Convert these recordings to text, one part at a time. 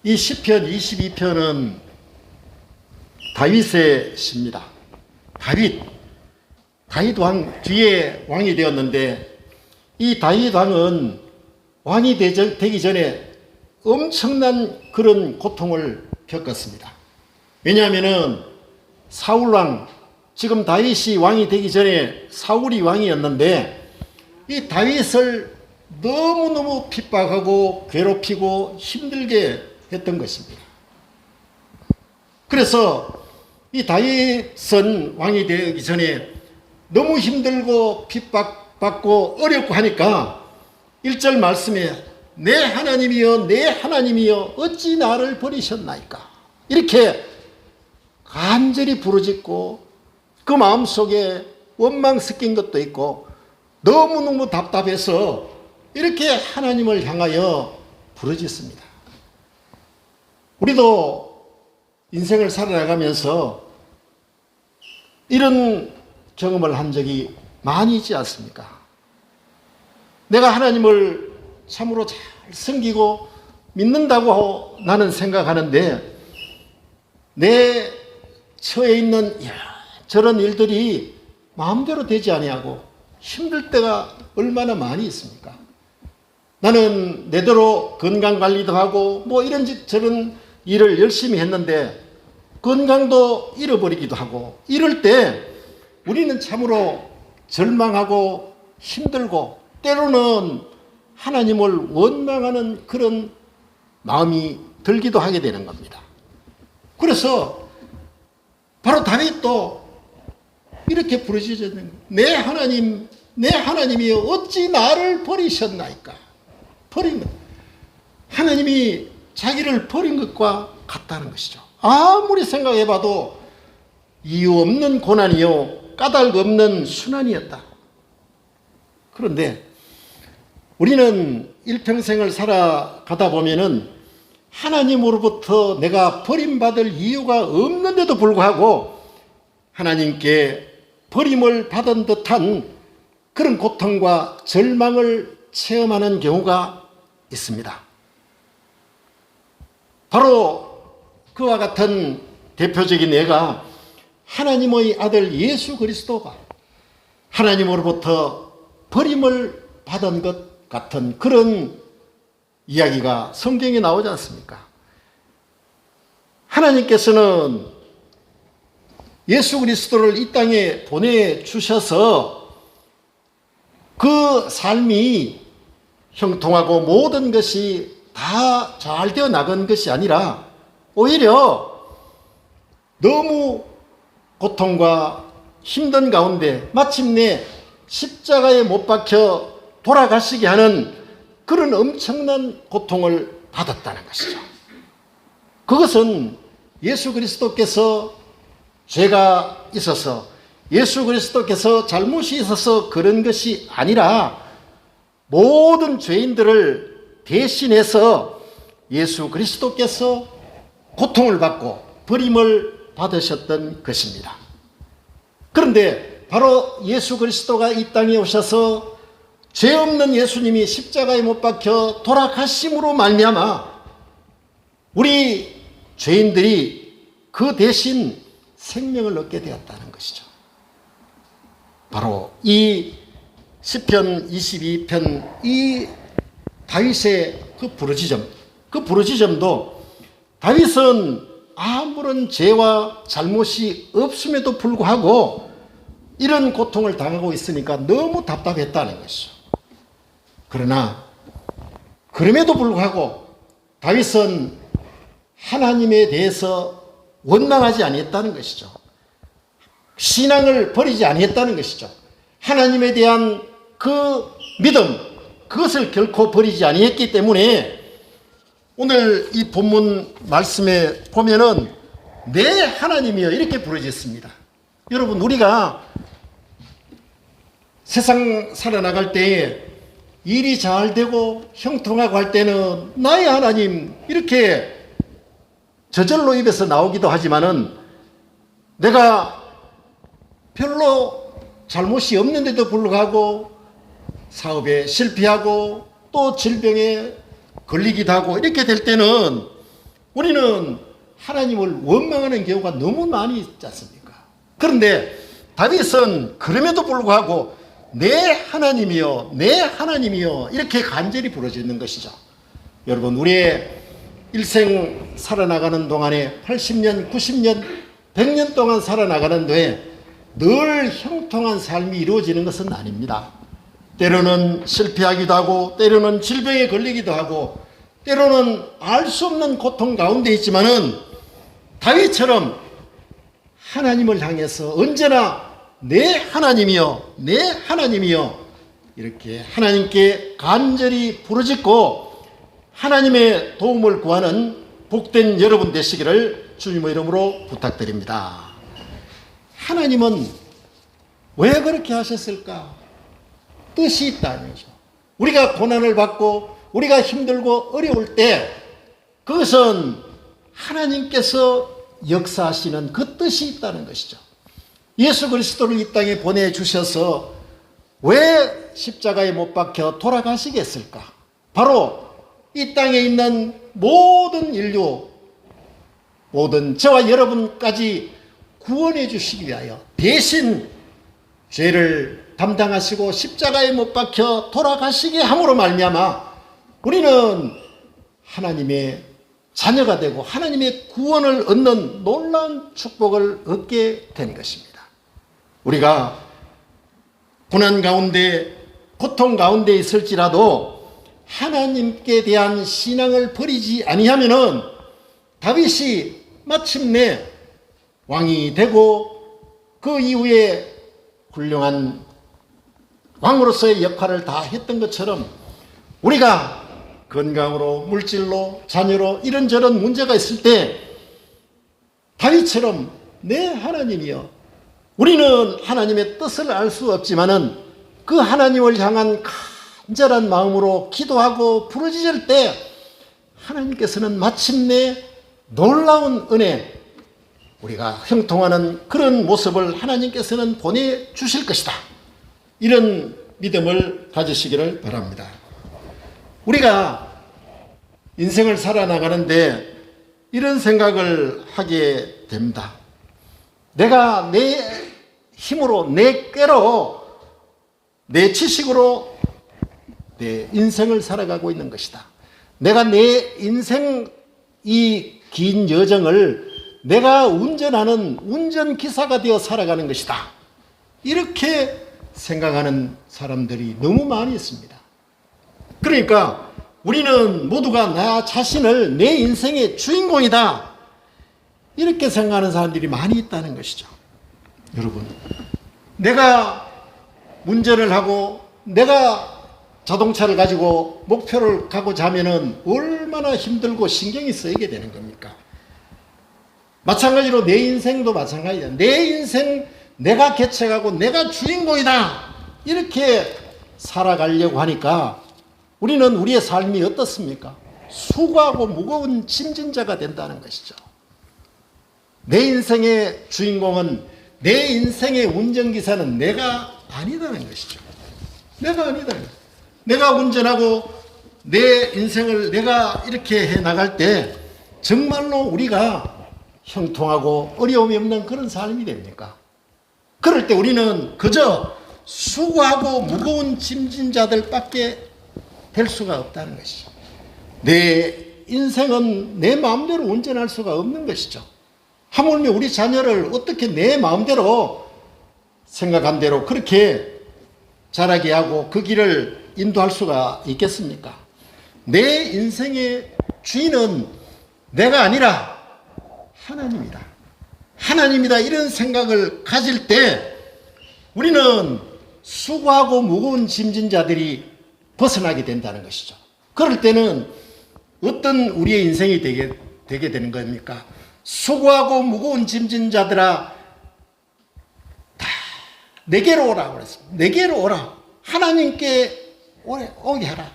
이 시편 22편은 다윗의 시입니다. 다윗 왕 뒤에 왕이 되었는데, 이 다윗 왕은 왕이 되기 전에 엄청난 그런 고통을 겪었습니다. 왜냐하면은 사울 왕, 지금 다윗이 왕이 되기 전에 사울이 왕이었는데, 이 다윗을 너무너무 핍박하고 괴롭히고 힘들게 했던 것입니다. 그래서 이 다윗은 왕이 되기 전에 너무 힘들고 핍박받고 어렵고 하니까 1절 말씀에 내 하나님이여 내 하나님이여 어찌 나를 버리셨나이까, 이렇게 간절히 부르짖고 그 마음속에 원망 섞인 것도 있고 너무너무 답답해서 이렇게 하나님을 향하여 부르짖습니다. 우리도 인생을 살아나가면서 이런 경험을 한 적이 많이 있지 않습니까? 내가 하나님을 참으로 잘 섬기고 믿는다고 나는 생각하는데, 내 처해 있는 저런 일들이 마음대로 되지 아니하고 힘들 때가 얼마나 많이 있습니까? 나는 내대로 건강관리도 하고 이런 저런 일을 열심히 했는데 건강도 잃어버리기도 하고, 이럴 때 우리는 참으로 절망하고 힘들고 때로는 하나님을 원망하는 그런 마음이 들기도 하게 되는 겁니다. 그래서 바로 다윗도 이렇게 부르짖는 거예요. 내 하나님, 내 하나님이여 어찌 나를 버리셨나이까. 버린 것, 하나님이 자기를 버린 것과 같다는 것이죠. 아무리 생각해봐도 이유 없는 고난이요 까닭 없는 순환이었다. 그런데 우리는 일평생을 살아가다 보면은 하나님으로부터 내가 버림받을 이유가 없는데도 불구하고 하나님께 버림을 받은 듯한 그런 고통과 절망을 체험하는 경우가 있습니다. 바로 그와 같은 대표적인 예가 하나님의 아들 예수 그리스도가 하나님으로부터 버림을 받은 것 같은 그런 이야기가 성경에 나오지 않습니까? 하나님께서는 예수 그리스도를 이 땅에 보내주셔서 그 삶이 형통하고 모든 것이 다 잘 되어 나간 것이 아니라 오히려 너무 고통과 힘든 가운데 마침내 십자가에 못 박혀 돌아가시게 하는 그런 엄청난 고통을 받았다는 것이죠. 그것은 예수 그리스도께서 죄가 있어서, 예수 그리스도께서 잘못이 있어서 그런 것이 아니라 모든 죄인들을 대신해서 예수 그리스도께서 고통을 받고 버림을 받으셨던 것입니다. 그런데 바로 예수 그리스도가 이 땅에 오셔서 죄 없는 예수님이 십자가에 못 박혀 돌아가심으로 말미암아 우리 죄인들이 그 대신 생명을 얻게 되었다는 것이죠. 바로 이 시편 22편 이 다윗의 그 부르짖음도 다윗은 아무런 죄와 잘못이 없음에도 불구하고 이런 고통을 당하고 있으니까 너무 답답했다는 것이죠. 그러나 그럼에도 불구하고 다윗은 하나님에 대해서 원망하지 아니했다는 것이죠. 신앙을 버리지 아니했다는 것이죠. 하나님에 대한 그 믿음, 그것을 결코 버리지 아니했기 때문에 오늘 이 본문 말씀에 보면은 내 하나님이여 이렇게 부르짖습니다. 여러분, 우리가 세상 살아나갈 때에 일이 잘 되고 형통하고 할 때는 나의 하나님 이렇게 저절로 입에서 나오기도 하지만은 내가 별로 잘못이 없는데도 불구하고 사업에 실패하고 또 질병에 걸리기도 하고 이렇게 될 때는 우리는 하나님을 원망하는 경우가 너무 많이 있지 않습니까? 그런데 다윗은 그럼에도 불구하고 내 하나님이여, 내 하나님이여 이렇게 간절히 부르짖는 것이죠. 여러분, 우리의 일생 살아나가는 동안에 80년, 90년, 100년 동안 살아나가는데 늘 형통한 삶이 이루어지는 것은 아닙니다. 때로는 실패하기도 하고, 때로는 질병에 걸리기도 하고, 때로는 알 수 없는 고통 가운데 있지만은 다윗처럼 하나님을 향해서 언제나 내 하나님이여, 내 하나님이여 이렇게 하나님께 간절히 부르짖고 하나님의 도움을 구하는 복된 여러분 되시기를 주님의 이름으로 부탁드립니다. 하나님은 왜 그렇게 하셨을까? 뜻이 있다는 거죠. 우리가 고난을 받고 우리가 힘들고 어려울 때 그것은 하나님께서 역사하시는 그 뜻이 있다는 것이죠. 예수 그리스도를 이 땅에 보내주셔서 왜 십자가에 못 박혀 돌아가시겠을까? 바로 이 땅에 있는 모든 인류, 모든 저와 여러분까지 구원해 주시기 위하여 대신 죄를 담당하시고 십자가에 못 박혀 돌아가시게 함으로 말미암아 우리는 하나님의 자녀가 되고 하나님의 구원을 얻는 놀라운 축복을 얻게 된 것입니다. 우리가 고난 가운데 고통 가운데 있을지라도 하나님께 대한 신앙을 버리지 아니하면은 다윗이 마침내 왕이 되고 그 이후에 훌륭한 왕으로서의 역할을 다 했던 것처럼 우리가 건강으로 물질로 자녀로 이런저런 문제가 있을 때 다윗처럼 내 하나님이여, 우리는 하나님의 뜻을 알 수 없지만은 그 하나님을 향한 간절한 마음으로 기도하고 부르짖을 때 하나님께서는 마침내 놀라운 은혜, 우리가 형통하는 그런 모습을 하나님께서는 보내주실 것이다. 이런 믿음을 가지시기를 바랍니다. 우리가 인생을 살아나가는데 이런 생각을 하게 됩니다. 내가 내 힘으로, 내 꾀로, 내 지식으로 내 인생을 살아가고 있는 것이다. 내가 내 인생 이 긴 여정을 내가 운전하는 운전기사가 되어 살아가는 것이다. 이렇게 생각하는 사람들이 너무 많이 있습니다. 그러니까 우리는 모두가 나 자신을 내 인생의 주인공이다. 이렇게 생각하는 사람들이 많이 있다는 것이죠. 여러분, 내가 운전을 하고 내가 자동차를 가지고 목표를 가고자 하면은 얼마나 힘들고 신경이 쓰이게 되는 겁니까? 마찬가지로 내 인생도 마찬가지다. 내 인생 내가 개척하고 내가 주인공이다. 이렇게 살아가려고 하니까 우리는 우리의 삶이 어떻습니까? 수고하고 무거운 짐진 자가 된다는 것이죠. 내 인생의 주인공은, 내 인생의 운전기사는 내가 아니다는 것이죠. 내가 아니다. 내가 운전하고 내 인생을 내가 이렇게 해 나갈 때 정말로 우리가 형통하고 어려움이 없는 그런 삶이 됩니까? 그럴 때 우리는 그저 수고하고 무거운 짐진 자들밖에 될 수가 없다는 것이죠. 내 인생은 내 마음대로 운전할 수가 없는 것이죠. 하물며 우리 자녀를 어떻게 내 마음대로 생각한 대로 그렇게 자라게 하고 그 길을 인도할 수가 있겠습니까? 내 인생의 주인은 내가 아니라 하나님이다. 하나님이다. 이런 생각을 가질 때 우리는 수고하고 무거운 짐진 자들이 벗어나게 된다는 것이죠. 그럴 때는 어떤 우리의 인생이 되게 되는 겁니까? 수고하고 무거운 짐진 자들아 다 내게로 오라 그랬습니다. 내게로 오라. 하나님께 오게 하라.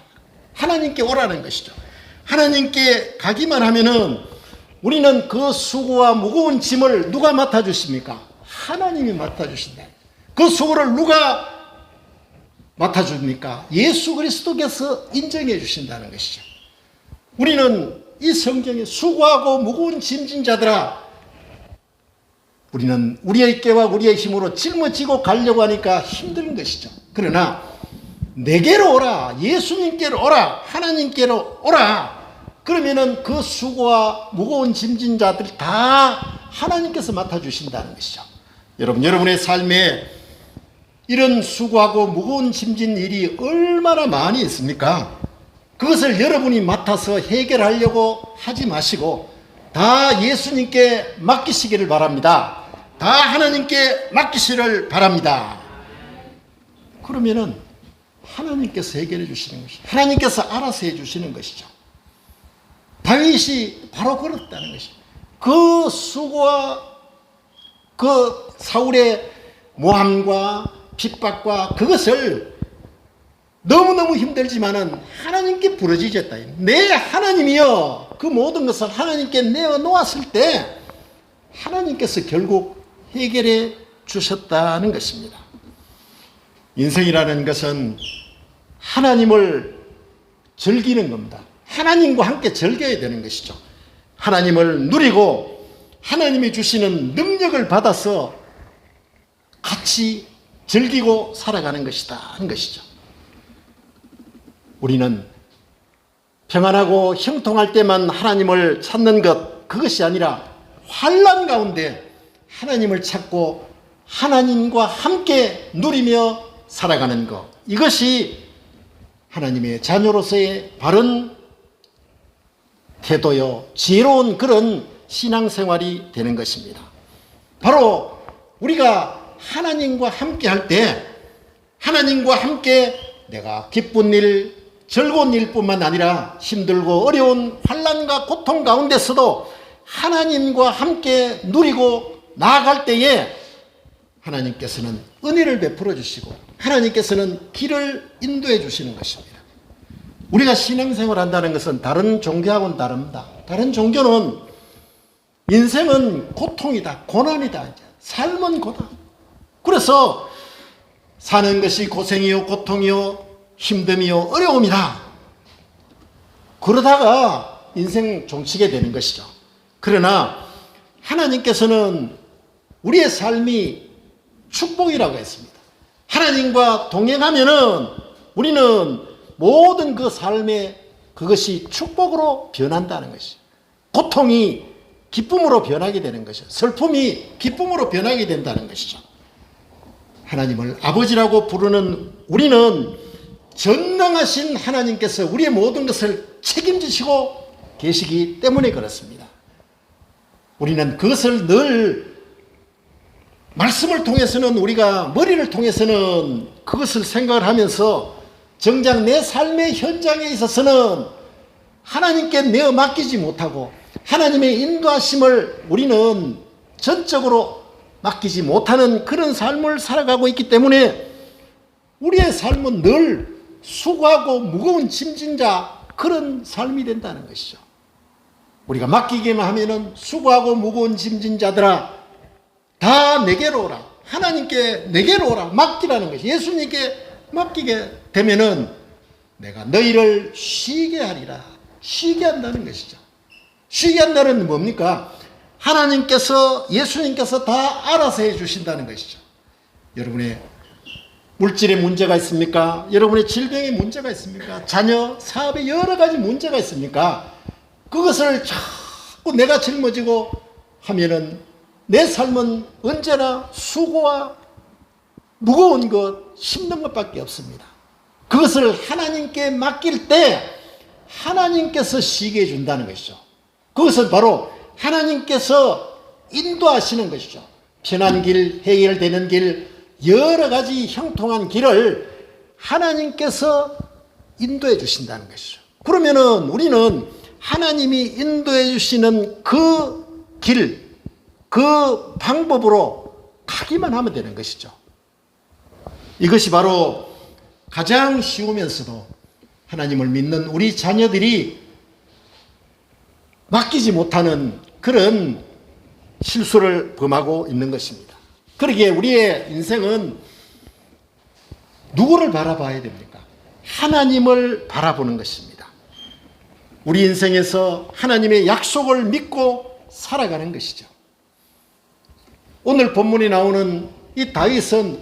하나님께 오라는 것이죠. 하나님께 가기만 하면은 우리는 그 수고와 무거운 짐을 누가 맡아주십니까? 하나님이 맡아주신다. 그 수고를 누가 맡아줍니까? 예수 그리스도께서 인정해 주신다는 것이죠. 우리는 이 성경에 수고하고 무거운 짐진 자들아, 우리는 우리의 깨와 우리의 힘으로 짊어지고 가려고 하니까 힘든 것이죠. 그러나 내게로 오라, 예수님께로 오라, 하나님께로 오라. 그러면은 그 수고와 무거운 짐진 자들 다 하나님께서 맡아주신다는 것이죠. 여러분의 삶에 이런 수고하고 무거운 짐진 일이 얼마나 많이 있습니까? 그것을 여러분이 맡아서 해결하려고 하지 마시고 다 예수님께 맡기시기를 바랍니다. 다 하나님께 맡기시기를 바랍니다. 그러면은 하나님께서 해결해 주시는 것이죠. 하나님께서 알아서 해 주시는 것이죠. 다윗이 바로 그렇다는 것이죠. 그 수고와 그 사울의 모함과 핍박과 그것을 너무너무 힘들지만은 하나님께 부르짖었다. 내 하나님이여, 그 모든 것을 하나님께 내어놓았을 때 하나님께서 결국 해결해 주셨다는 것입니다. 인생이라는 것은 하나님을 즐기는 겁니다. 하나님과 함께 즐겨야 되는 것이죠. 하나님을 누리고 하나님이 주시는 능력을 받아서 같이 즐기고 살아가는 것이다 하는 것이죠. 우리는 평안하고 형통할 때만 하나님을 찾는 것, 그것이 아니라 환난 가운데 하나님을 찾고 하나님과 함께 누리며 살아가는 것, 이것이 하나님의 자녀로서의 바른 태도요, 지혜로운 그런 신앙생활이 되는 것입니다. 바로 우리가 하나님과 함께 할 때, 하나님과 함께 내가 기쁜 일, 즐거운 일뿐만 아니라 힘들고 어려운 환난과 고통 가운데서도 하나님과 함께 누리고 나아갈 때에 하나님께서는 은혜를 베풀어 주시고 하나님께서는 길을 인도해 주시는 것입니다. 우리가 신앙생활 한다는 것은 다른 종교하고는 다릅니다. 다른 종교는 인생은 고통이다, 고난이다, 삶은 고난. 그래서 사는 것이 고생이요, 고통이요, 힘듦이요, 어려움이다. 그러다가 인생 종치게 되는 것이죠. 그러나 하나님께서는 우리의 삶이 축복이라고 했습니다. 하나님과 동행하면은 우리는 모든 그 삶에 그것이 축복으로 변한다는 것이죠. 고통이 기쁨으로 변하게 되는 것이죠. 슬픔이 기쁨으로 변하게 된다는 것이죠. 하나님을 아버지라고 부르는 우리는 전능하신 하나님께서 우리의 모든 것을 책임지시고 계시기 때문에 그렇습니다. 우리는 그것을 늘 말씀을 통해서는, 우리가 머리를 통해서는 그것을 생각을 하면서 정작 내 삶의 현장에 있어서는 하나님께 내어 맡기지 못하고 하나님의 인도하심을 우리는 전적으로 맡기지 못하는 그런 삶을 살아가고 있기 때문에 우리의 삶은 늘 수고하고 무거운 짐진 자, 그런 삶이 된다는 것이죠. 우리가 맡기기만 하면은 수고하고 무거운 짐진 자들아 다 내게로 오라, 하나님께 내게로 오라, 맡기라는 것이, 예수님께 맡기게 되면은 내가 너희를 쉬게 하리라. 쉬게 한다는 것이죠. 쉬게 한다는 뭡니까? 하나님께서, 예수님께서 다 알아서 해 주신다는 것이죠. 여러분의 물질에 문제가 있습니까? 여러분의 질병에 문제가 있습니까? 자녀, 사업에 여러 가지 문제가 있습니까? 그것을 자꾸 내가 짊어지고 하면은 내 삶은 언제나 수고와 무거운 것, 힘든 것밖에 없습니다. 그것을 하나님께 맡길 때 하나님께서 쉬게 해준다는 것이죠. 그것은 바로 하나님께서 인도하시는 것이죠. 편한 길, 해결되는 길, 여러 가지 형통한 길을 하나님께서 인도해 주신다는 것이죠. 그러면은 우리는 하나님이 인도해 주시는 그 길, 그 방법으로 가기만 하면 되는 것이죠. 이것이 바로 가장 쉬우면서도 하나님을 믿는 우리 자녀들이 맡기지 못하는 그런 실수를 범하고 있는 것입니다. 그러기에 우리의 인생은 누구를 바라봐야 됩니까? 하나님을 바라보는 것입니다. 우리 인생에서 하나님의 약속을 믿고 살아가는 것이죠. 오늘 본문에 나오는 이 다윗은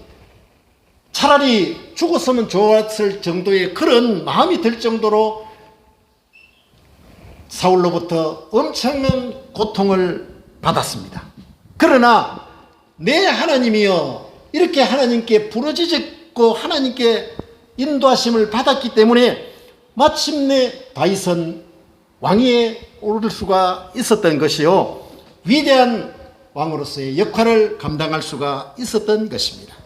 차라리 죽었으면 좋았을 정도의 그런 마음이 들 정도로 사울로부터 엄청난 고통을 받았습니다. 그러나 내 하나님이여, 이렇게 하나님께 부르짖고 하나님께 인도하심을 받았기 때문에 마침내 다윗은 왕위에 오를 수가 있었던 것이요, 위대한 왕으로서의 역할을 감당할 수가 있었던 것입니다.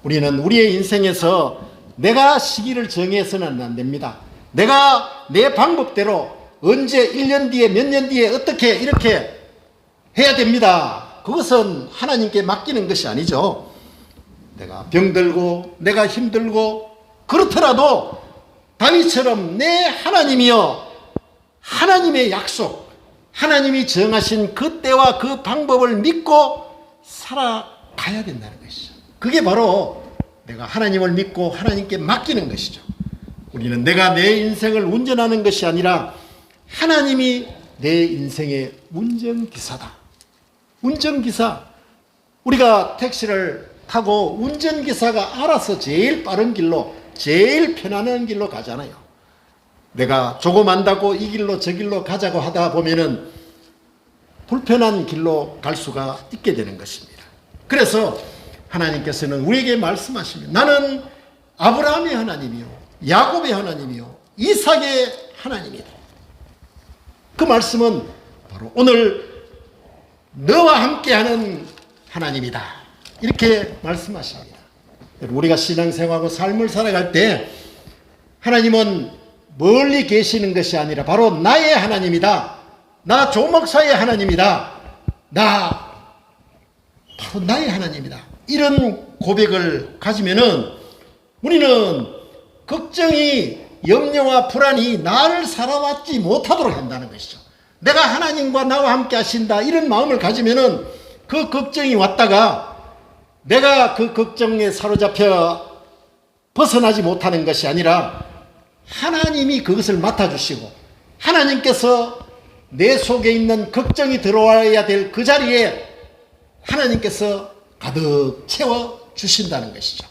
우리는 우리의 인생에서 내가 시기를 정해서는 안 됩니다. 내가 내 방법대로 언제 1년 뒤에 몇 년 뒤에 어떻게 이렇게 해야 됩니다. 그것은 하나님께 맡기는 것이 아니죠. 내가 병들고 내가 힘들고 그렇더라도 다윗처럼 내 하나님이여, 하나님의 약속, 하나님이 정하신 그 때와 그 방법을 믿고 살아가야 된다는 것이죠. 그게 바로 내가 하나님을 믿고 하나님께 맡기는 것이죠. 우리는 내가 내 인생을 운전하는 것이 아니라 하나님이 내 인생의 운전기사다. 운전기사, 우리가 택시를 타고 운전기사가 알아서 제일 빠른 길로, 제일 편안한 길로 가잖아요. 내가 조금 안다고 이 길로 저 길로 가자고 하다 보면은 불편한 길로 갈 수가 있게 되는 것입니다. 그래서 하나님께서는 우리에게 말씀하시면 나는 아브라함의 하나님이요, 야곱의 하나님이요, 이삭의 하나님이다. 그 말씀은 바로 오늘 너와 함께하는 하나님이다, 이렇게 말씀하십니다. 우리가 신앙생활하고 삶을 살아갈 때 하나님은 멀리 계시는 것이 아니라 바로 나의 하나님이다, 나 조목사의 하나님이다, 나 바로 나의 하나님이다, 이런 고백을 가지면은 우리는 걱정이, 염려와 불안이 나를 살아왔지 못하도록 한다는 것이죠. 내가 하나님과 나와 함께 하신다, 이런 마음을 가지면은 그 걱정이 왔다가 내가 그 걱정에 사로잡혀 벗어나지 못하는 것이 아니라 하나님이 그것을 맡아주시고 하나님께서 내 속에 있는 걱정이 들어와야 될 그 자리에 하나님께서 가득 채워주신다는 것이죠.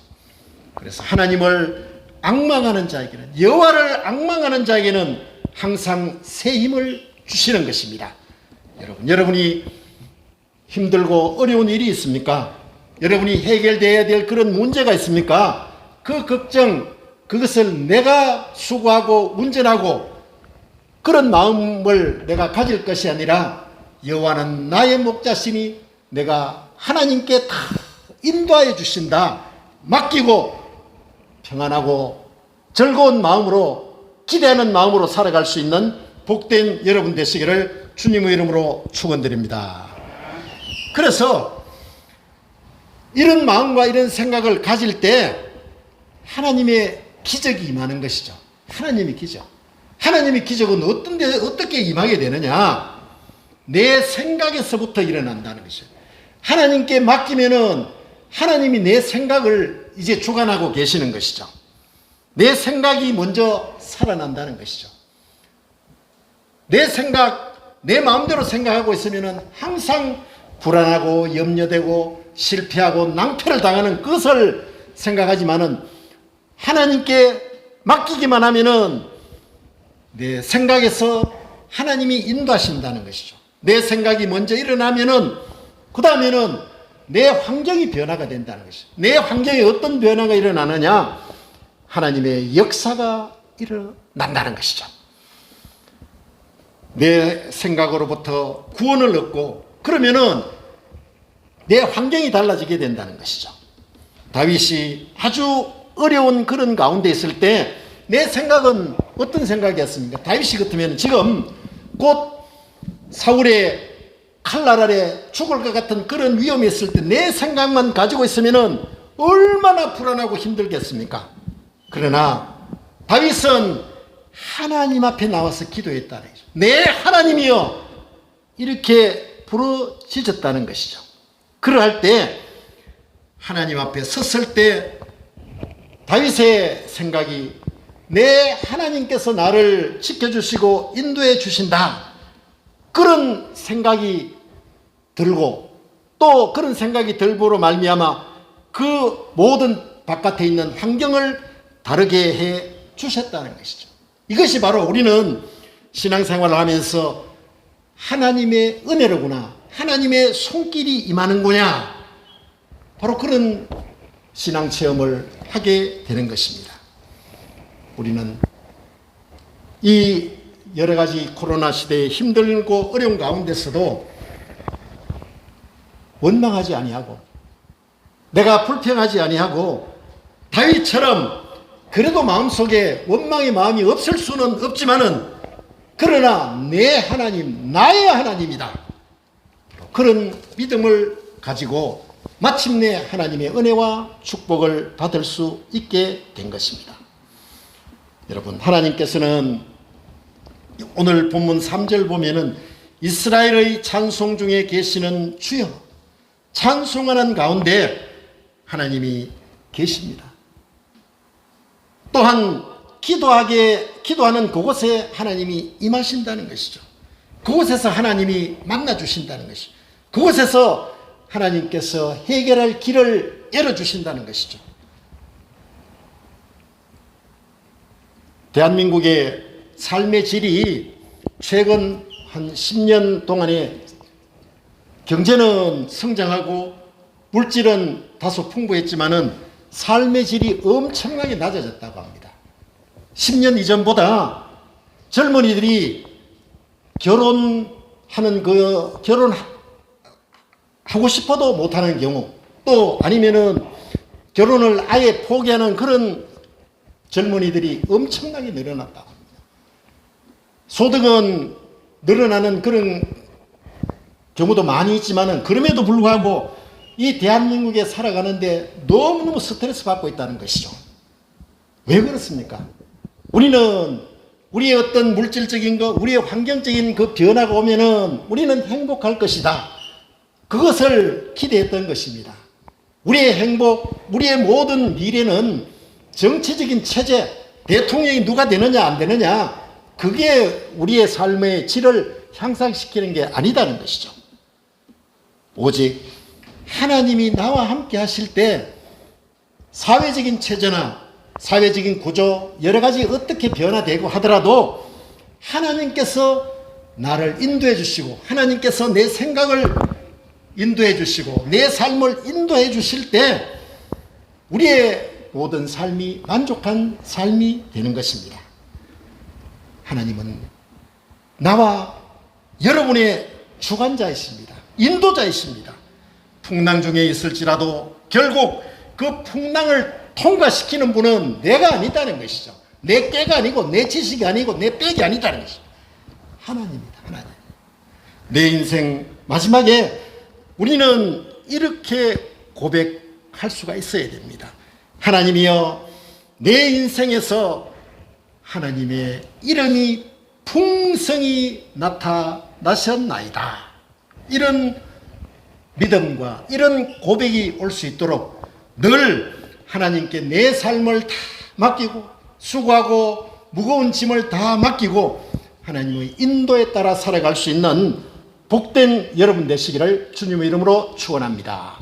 그래서 하나님을 앙망하는 자에게는, 여호와를 앙망하는 자에게는 항상 새 힘을 주시는 것입니다. 여러분이 힘들고 어려운 일이 있습니까? 여러분이 해결되어야 될 그런 문제가 있습니까? 그 걱정, 그것을 내가 수고하고 운전하고 그런 마음을 내가 가질 것이 아니라 여호와는 나의 목자시니 내가 하나님께 다 인도하여 주신다, 맡기고 평안하고 즐거운 마음으로, 기대하는 마음으로 살아갈 수 있는 복된 여러분 되시기를 주님의 이름으로 축원드립니다. 그래서 이런 마음과 이런 생각을 가질 때 하나님의 기적이 임하는 것이죠. 하나님의 기적. 하나님의 기적은 어떻게 임하게 되느냐? 내 생각에서부터 일어난다는 것이죠. 하나님께 맡기면은 하나님이 내 생각을 이제 주관하고 계시는 것이죠. 내 생각이 먼저 살아난다는 것이죠. 내 생각, 내 마음대로 생각하고 있으면은 항상 불안하고 염려되고 실패하고 낭패를 당하는 것을 생각하지만은 하나님께 맡기기만 하면은 내 생각에서 하나님이 인도하신다는 것이죠. 내 생각이 먼저 일어나면은 그 다음에는 내 환경이 변화가 된다는 것이죠. 내 환경에 어떤 변화가 일어나느냐? 하나님의 역사가 일어난다는 것이죠. 내 생각으로부터 구원을 얻고 그러면은 내 환경이 달라지게 된다는 것이죠. 다윗이 아주 어려운 그런 가운데 있을 때 내 생각은 어떤 생각이었습니까? 다윗이 같으면 지금 곧 사울의 칼날 아래 죽을 것 같은 그런 위험이 있을 때 내 생각만 가지고 있으면 얼마나 불안하고 힘들겠습니까? 그러나 다윗은 하나님 앞에 나와서 기도했다는 거죠. 내 하나님이여, 이렇게 부르짖었다는 것이죠. 그러할 때 하나님 앞에 섰을 때 다윗의 생각이 내 하나님께서 나를 지켜주시고 인도해 주신다. 그런 생각이 들고 또 그런 생각이 들고로 말미암아 그 모든 바깥에 있는 환경을 다르게 해 주셨다는 것이죠. 이것이 바로 우리는 신앙생활을 하면서 하나님의 은혜로구나, 하나님의 손길이 임하는구나, 바로 그런 신앙체험을 하게 되는 것입니다. 우리는 이 여러 가지 코로나 시대에 힘들고 어려운 가운데서도 원망하지 아니하고 내가 불평하지 아니하고 다윗처럼 그래도 마음속에 원망의 마음이 없을 수는 없지만은 그러나 내 하나님, 나의 하나님이다, 그런 믿음을 가지고 마침내 하나님의 은혜와 축복을 받을 수 있게 된 것입니다. 여러분, 하나님께서는 오늘 본문 3절 보면은 이스라엘의 찬송 중에 계시는 주여, 찬송하는 가운데 하나님이 계십니다. 또한 기도하는 그곳에 하나님이 임하신다는 것이죠. 그곳에서 하나님이 만나주신다는 것이죠. 그곳에서 하나님께서 해결할 길을 열어주신다는 것이죠. 대한민국의 삶의 질이 최근 한 10년 동안에 경제는 성장하고 물질은 다소 풍부했지만은 삶의 질이 엄청나게 낮아졌다고 합니다. 10년 이전보다 젊은이들이 결혼하고 싶어도 못하는 경우, 또 아니면은 결혼을 아예 포기하는 그런 젊은이들이 엄청나게 늘어났다고 합니다. 소득은 늘어나는 그런 경우도 많이 있지만은 그럼에도 불구하고 이 대한민국에 살아가는데 너무너무 스트레스 받고 있다는 것이죠. 왜 그렇습니까? 우리는 우리의 어떤 물질적인 것, 우리의 환경적인 그 변화가 오면은 우리는 행복할 것이다, 그것을 기대했던 것입니다. 우리의 행복, 우리의 모든 미래는 정치적인 체제, 대통령이 누가 되느냐 안 되느냐, 그게 우리의 삶의 질을 향상시키는 게 아니다는 것이죠. 오직 하나님이 나와 함께 하실 때 사회적인 체제나 사회적인 구조 여러 가지 어떻게 변화되고 하더라도 하나님께서 나를 인도해 주시고 하나님께서 내 생각을 인도해 주시고 내 삶을 인도해 주실 때 우리의 모든 삶이 만족한 삶이 되는 것입니다. 하나님은 나와 여러분의 주관자이십니다. 인도자이십니다. 풍랑 중에 있을지라도 결국 그 풍랑을 통과시키는 분은 내가 아니다는 것이죠. 내 깨가 아니고 내 지식이 아니고 내 빽이 아니다는 것이죠. 하나님입니다. 하나님. 내 인생 마지막에 우리는 이렇게 고백할 수가 있어야 됩니다. 하나님이여, 내 인생에서 하나님의 이름이 풍성히 나타나셨나이다. 이런 믿음과 이런 고백이 올 수 있도록 늘 하나님께 내 삶을 다 맡기고 수고하고 무거운 짐을 다 맡기고 하나님의 인도에 따라 살아갈 수 있는 복된 여러분 되시기를 주님의 이름으로 축원합니다.